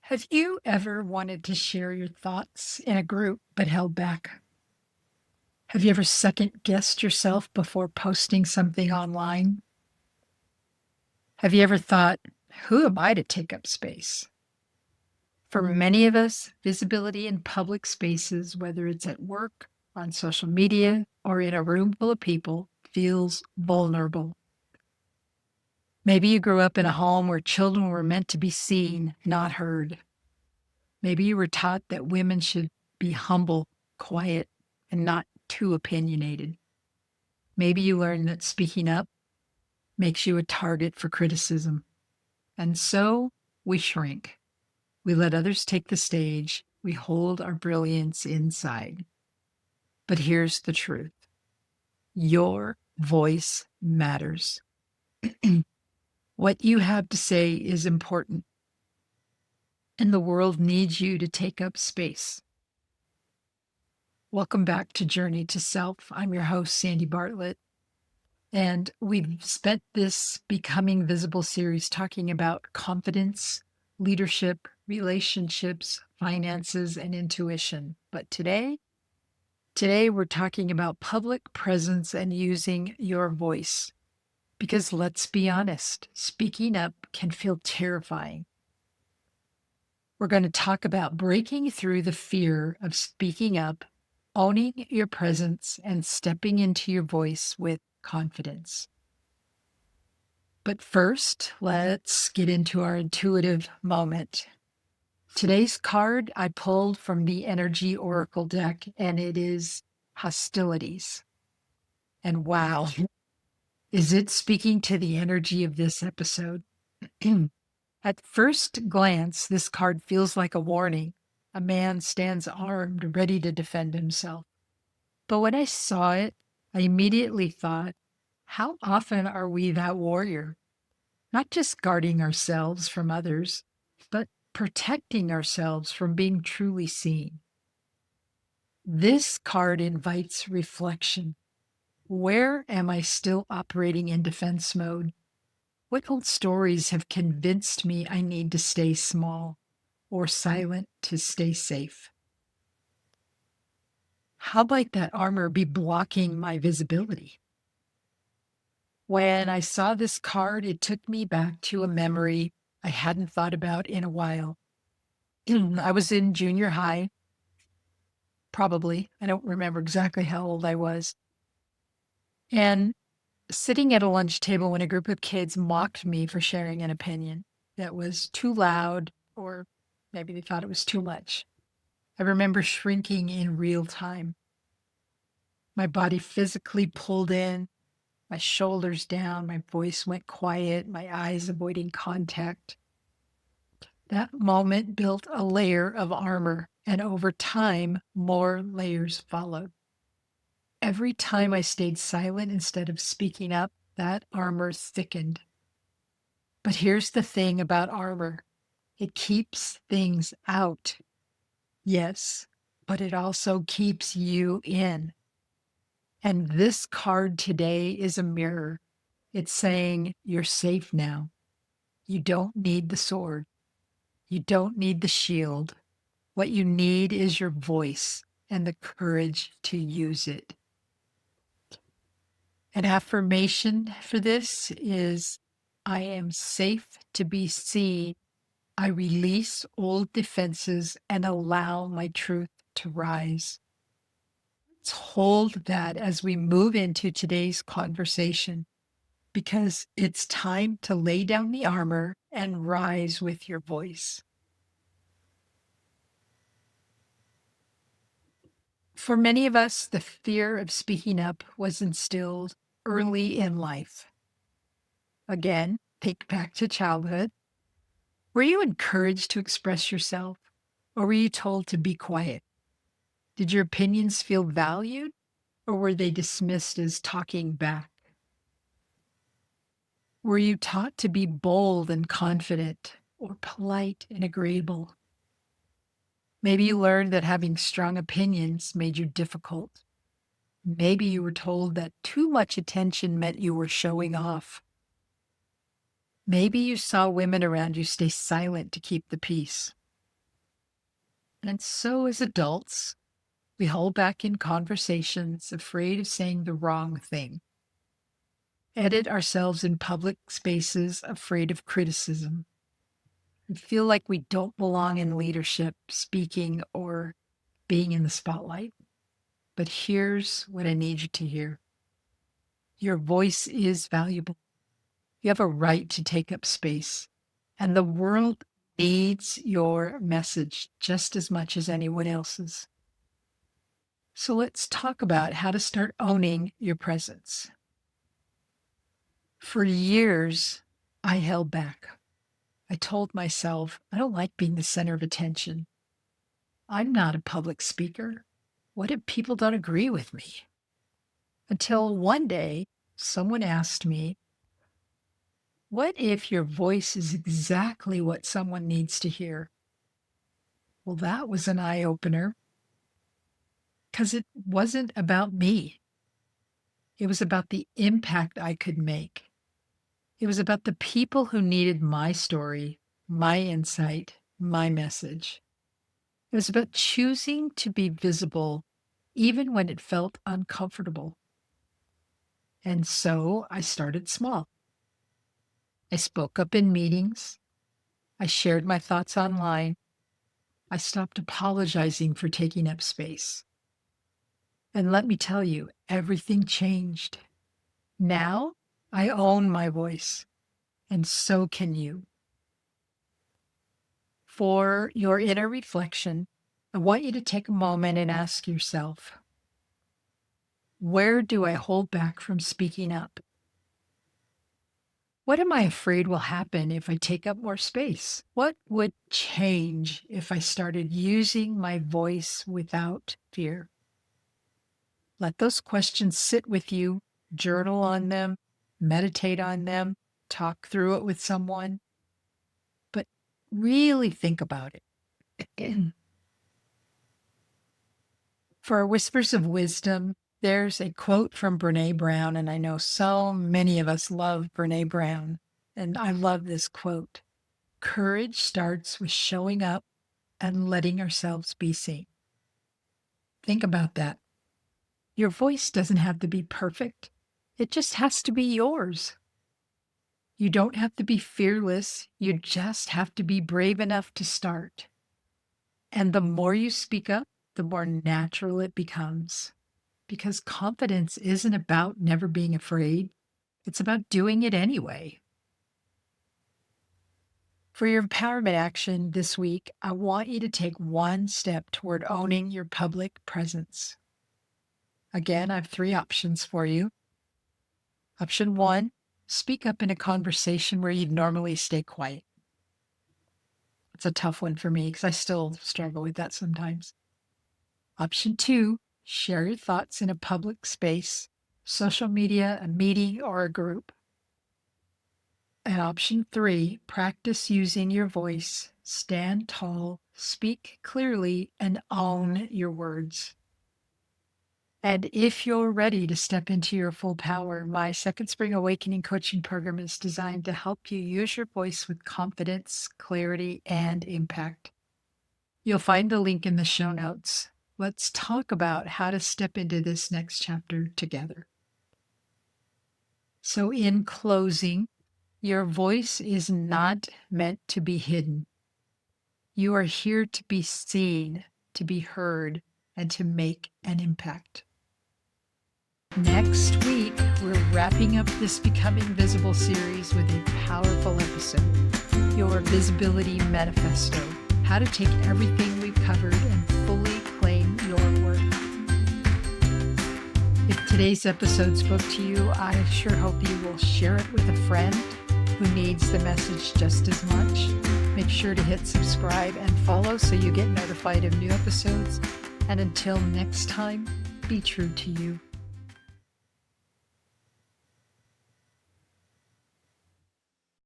Have you ever wanted to share your thoughts in a group but held back? Have you ever second guessed yourself before posting something online? Have you ever thought, who am I to take up space? For many of us, visibility in public spaces, whether it's at work, on social media, or in a room full of people, feels vulnerable. Maybe you grew up in a home where children were meant to be seen, not heard. Maybe you were taught that women should be humble, quiet, and not too opinionated. Maybe you learned that speaking up makes you a target for criticism. And so we shrink. We let others take the stage. We hold our brilliance inside. But here's the truth. Your voice matters. What you have to say is important, and the world needs you to take up space. Welcome back to Journey to Self. I'm your host, Sandy Bartlett, and we've spent this Becoming Visible series talking about confidence, leadership, relationships, finances, and intuition. But today we're talking about public presence and using your voice. Because let's be honest, speaking up can feel terrifying. We're going to talk about breaking through the fear of speaking up, owning your presence, and stepping into your voice with confidence. But first, let's get into our intuitive moment. Today's card I pulled from the Energy Oracle deck, and it is Hostilities. And wow, is it speaking to the energy of this episode? At first glance, this card feels like a warning. A man stands armed, ready to defend himself. But when I saw it, I immediately thought, how often are we that warrior? Not just guarding ourselves from others, but protecting ourselves from being truly seen. This card invites reflection. Where am I still operating in defense mode? What old stories have convinced me I need to stay small or silent to stay safe? How might that armor be blocking my visibility? When I saw this card, it took me back to a memory I hadn't thought about in a while. I was in junior high, probably. I don't remember exactly how old I was. And sitting at a lunch table when a group of kids mocked me for sharing an opinion that was too loud, or maybe they thought it was too much. I remember shrinking in real time. My body physically pulled in, my shoulders down, my voice went quiet, my eyes avoiding contact. That moment built a layer of armor, and over time, more layers followed. Every time I stayed silent instead of speaking up, that armor thickened. But here's the thing about armor. It keeps things out. Yes, but it also keeps you in. And this card today is a mirror. It's saying you're safe now. You don't need the sword. You don't need the shield. What you need is your voice and the courage to use it. An affirmation for this is, I am safe to be seen. I release old defenses and allow my truth to rise. Let's hold that as we move into today's conversation, because it's time to lay down the armor and rise with your voice. For many of us, the fear of speaking up was instilled early in life. Again, think back to childhood. Were you encouraged to express yourself, or were you told to be quiet? Did your opinions feel valued, or were they dismissed as talking back? Were you taught to be bold and confident, or polite and agreeable? Maybe you learned that having strong opinions made you difficult. Maybe you were told that too much attention meant you were showing off. Maybe you saw women around you stay silent to keep the peace. And so, as adults, we hold back in conversations, afraid of saying the wrong thing, edit ourselves in public spaces, afraid of criticism. We feel like we don't belong in leadership, speaking, or being in the spotlight. But here's what I need you to hear: your voice is valuable. You have a right to take up space, and the world needs your message just as much as anyone else's. So let's talk about how to start owning your presence. For years, I held back. I told myself, I don't like being the center of attention. I'm not a public speaker. What if people don't agree with me? Until one day, someone asked me, what if your voice is exactly what someone needs to hear? Well, that was an eye opener because it wasn't about me. It was about the impact I could make. It was about the people who needed my story, my insight, my message. It was about choosing to be visible even when it felt uncomfortable. And so I started small. I spoke up in meetings. I shared my thoughts online. I stopped apologizing for taking up space. And let me tell you, everything changed. Now I own my voice, and so can you. For your inner reflection, I want you to take a moment and ask yourself, where do I hold back from speaking up? What am I afraid will happen if I take up more space? What would change if I started using my voice without fear? Let those questions sit with you, journal on them, meditate on them, talk through it with someone, but really think about it. For our whispers of wisdom, there's a quote from Brene Brown, and I know so many of us love Brene Brown, and I love this quote. Courage starts with showing up and letting ourselves be seen. Think about that. Your voice doesn't have to be perfect. It just has to be yours. You don't have to be fearless. You just have to be brave enough to start. And the more you speak up, the more natural it becomes. Because confidence isn't about never being afraid. It's about doing it anyway. For your empowerment action this week, I want you to take one step toward owning your public presence. Again, I have 3 options for you. Option 1, speak up in a conversation where you'd normally stay quiet. It's a tough one for me because I still struggle with that sometimes. Option 2, share your thoughts in a public space, social media, a meeting, or a group. And option 3, practice using your voice, stand tall, speak clearly, and own your words. And if you're ready to step into your full power, my Second Spring Awakening coaching program is designed to help you use your voice with confidence, clarity, and impact. You'll find the link in the show notes. Let's talk about how to step into this next chapter together. So, in closing, your voice is not meant to be hidden. You are here to be seen, to be heard, and to make an impact. Next week, we're wrapping up this Becoming Visible series with a powerful episode, your Visibility Manifesto, how to take everything we've covered and fully claim your worth. If today's episode spoke to you, I sure hope you will share it with a friend who needs the message just as much. Make sure to hit subscribe and follow so you get notified of new episodes. And until next time, be true to you.